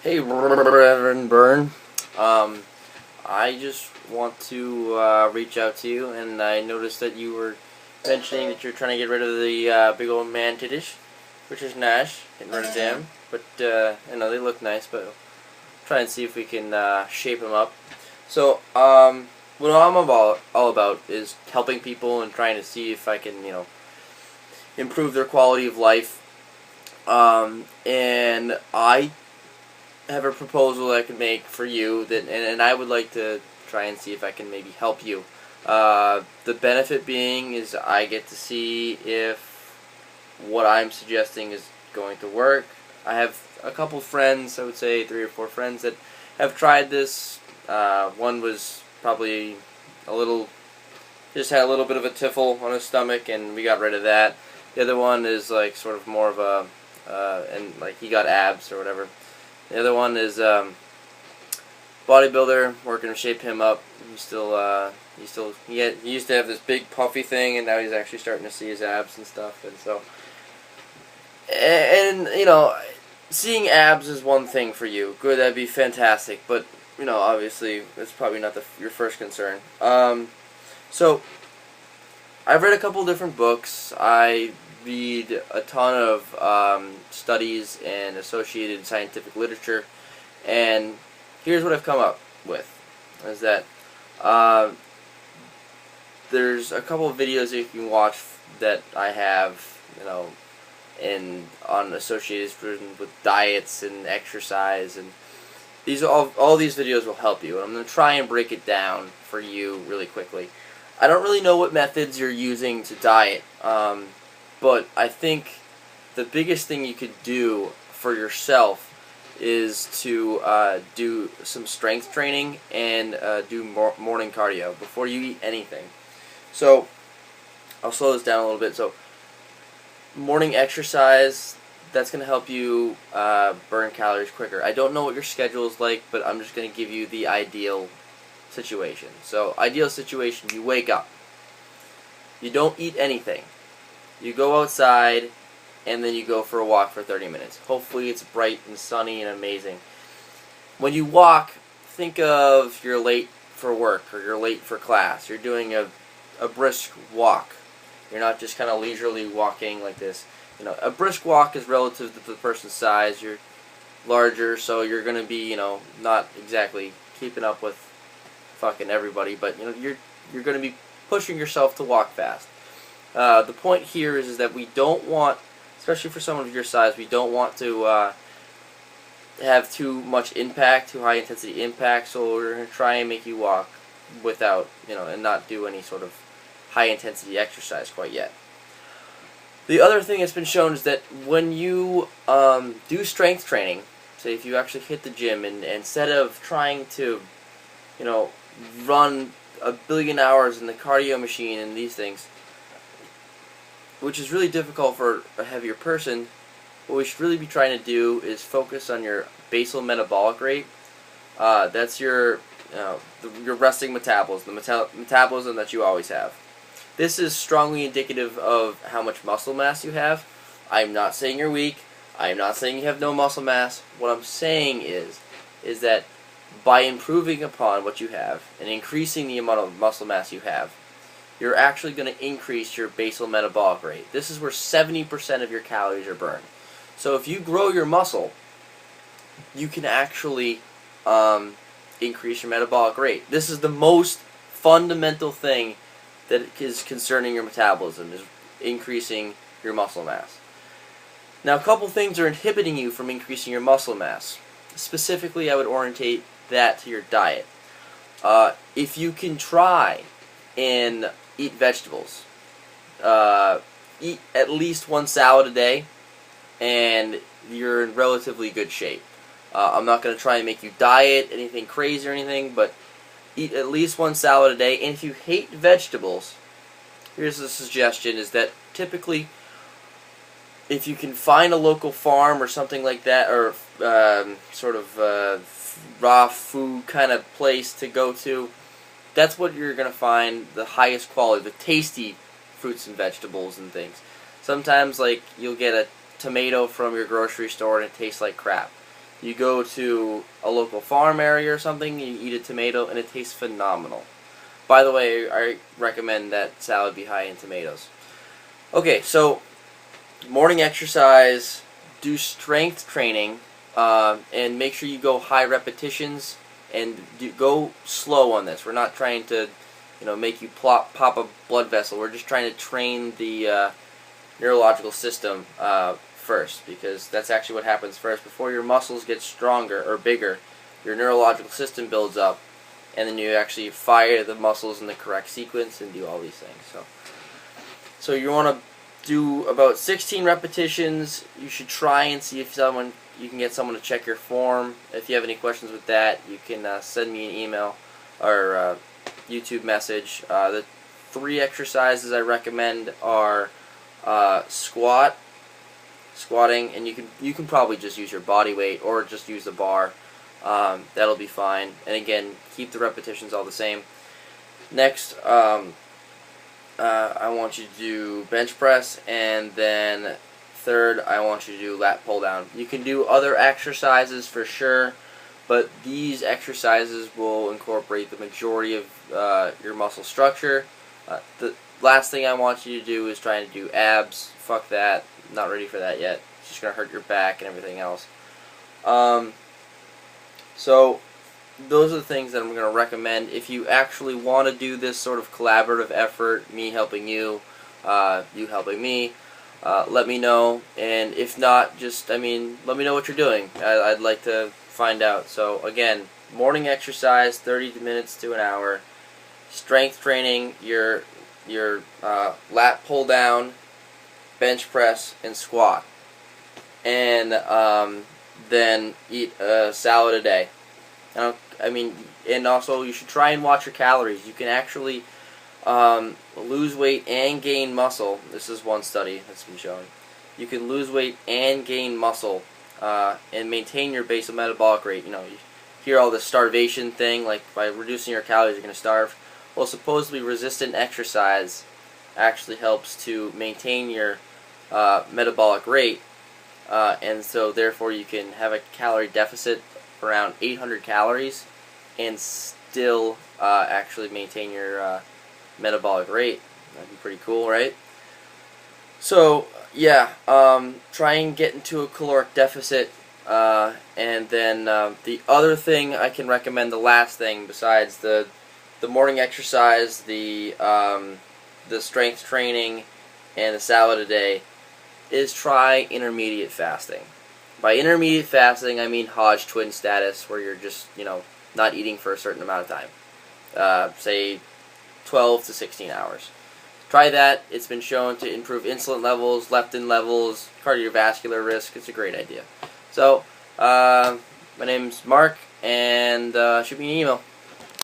Hey, Reverend Byrne. I just want to reach out to you, and I noticed that you were mentioning that you're trying to get rid of the big old man titties, which is nice, getting rid of them. But I know they look nice, but try and see if we can shape them up. So, what I'm all about is helping people and trying to see if I can, improve their quality of life. And I have a proposal I can make for you and I would like to try and see if I can maybe help you. The benefit being is I get to see if what I'm suggesting is going to work. I have a couple friends, I would say 3 or 4 friends that have tried this. One was probably just had a little bit of a tiffle on his stomach, and we got rid of that. The other one is like sort of more of a, and like he got abs or whatever. The other one is bodybuilder, working to shape him up. He used to have this big puffy thing, and now he's actually starting to see his abs and stuff. And so, seeing abs is one thing for you. Good, that'd be fantastic. But obviously, that's probably not your first concern. So, I've read a couple different books. I read a ton of studies and associated scientific literature, and here's what I've come up with, is that there's a couple of videos that you can watch that I have, on associated with diets and exercise, and all these videos will help you, and I'm going to try and break it down for you really quickly. I don't really know what methods you're using to diet, but I think the biggest thing you could do for yourself is to do some strength training and do morning cardio before you eat anything. So, I'll slow this down a little bit. So, morning exercise, that's going to help you burn calories quicker. I don't know what your schedule is like, but I'm just going to give you the ideal situation. So, ideal situation, you wake up. You don't eat anything. You go outside, and then you go for a walk for 30 minutes. Hopefully it's bright and sunny and amazing. When you walk, think of you're late for work or you're late for class. You're doing a brisk walk. You're not just kind of leisurely walking like this. A brisk walk is relative to the person's size. You're larger, so you're going to be, not exactly keeping up with fucking everybody, but you're going to be pushing yourself to walk fast. The point here is that we don't want, especially for someone of your size, we don't want to have too much impact, too high intensity impact, so we're going to try and make you walk without, and not do any sort of high intensity exercise quite yet. The other thing that's been shown is that when you do strength training, say if you actually hit the gym, and instead of trying to, run 1 billion hours in the cardio machine and these things, which is really difficult for a heavier person, what we should really be trying to do is focus on your basal metabolic rate. That's your resting metabolism, the metabolism that you always have. This is strongly indicative of how much muscle mass you have. I'm not saying you're weak. I'm not saying you have no muscle mass. What I'm saying is that by improving upon what you have and increasing the amount of muscle mass you have, you're actually going to increase your basal metabolic rate. This is where 70% of your calories are burned. So if you grow your muscle, you can actually increase your metabolic rate. This is the most fundamental thing that is concerning your metabolism, is increasing your muscle mass. Now, a couple things are inhibiting you from increasing your muscle mass. Specifically, I would orientate that to your diet. If you can try and eat vegetables, eat at least 1 salad a day, and you're in relatively good shape. I'm not going to try and make you diet anything crazy or anything, but eat at least 1 salad a day. And if you hate vegetables, here's a suggestion, is that typically if you can find a local farm or something like that, or sort of raw food kind of place to go to, that's what you're going to find the highest quality, the tasty fruits and vegetables and things. Sometimes, like, you'll get a tomato from your grocery store and it tastes like crap. You go to a local farm area or something, you eat a tomato, and it tastes phenomenal. By the way, I recommend that salad be high in tomatoes. Okay, so morning exercise, do strength training, and make sure you go high repetitions, and go slow on this. We're not trying to, make you pop a blood vessel. We're just trying to train the neurological system first, because that's actually what happens first. Before your muscles get stronger or bigger, your neurological system builds up, and then you actually fire the muscles in the correct sequence and do all these things. So you want to do about 16 repetitions. You should try and see if you can get someone to check your form. If you have any questions with that, you can send me an email or YouTube message. The 3 exercises I recommend are squatting, and you can probably just use your body weight or just use the bar. That'll be fine. And again, keep the repetitions all the same. Next, I want you to do bench press, and then third, I want you to do lat pull down. You can do other exercises for sure, but these exercises will incorporate the majority of your muscle structure. The last thing I want you to do is trying to do abs. Fuck that. Not ready for that yet. It's just going to hurt your back and everything else. So those are the things that I'm going to recommend. If you actually want to do this sort of collaborative effort, me helping you, you helping me, let me know. And if not, just, let me know what you're doing. I'd like to find out. So again, morning exercise, 30 minutes to an hour. Strength training, your lat pull down, bench press, and squat. And then eat a salad a day. And also you should try and watch your calories. You can actually lose weight and gain muscle. This is one study that's been shown. You can lose weight and gain muscle and maintain your basal metabolic rate. You hear all this starvation thing, like by reducing your calories you're going to starve. Well, supposedly resistant exercise actually helps to maintain your metabolic rate, and so therefore you can have a calorie deficit around 800 calories and still actually maintain your metabolic rate. That'd be pretty cool, right? So yeah, try and get into a caloric deficit, and then the other thing I can recommend, the last thing besides the morning exercise, the strength training, and the salad a day, is try intermediate fasting. By intermediate fasting, I mean Hodge twin status, where you're just, not eating for a certain amount of time. Say 12 to 16 hours. Try that. It's been shown to improve insulin levels, leptin levels, cardiovascular risk. It's a great idea. So, my name's Mark, and shoot me an email.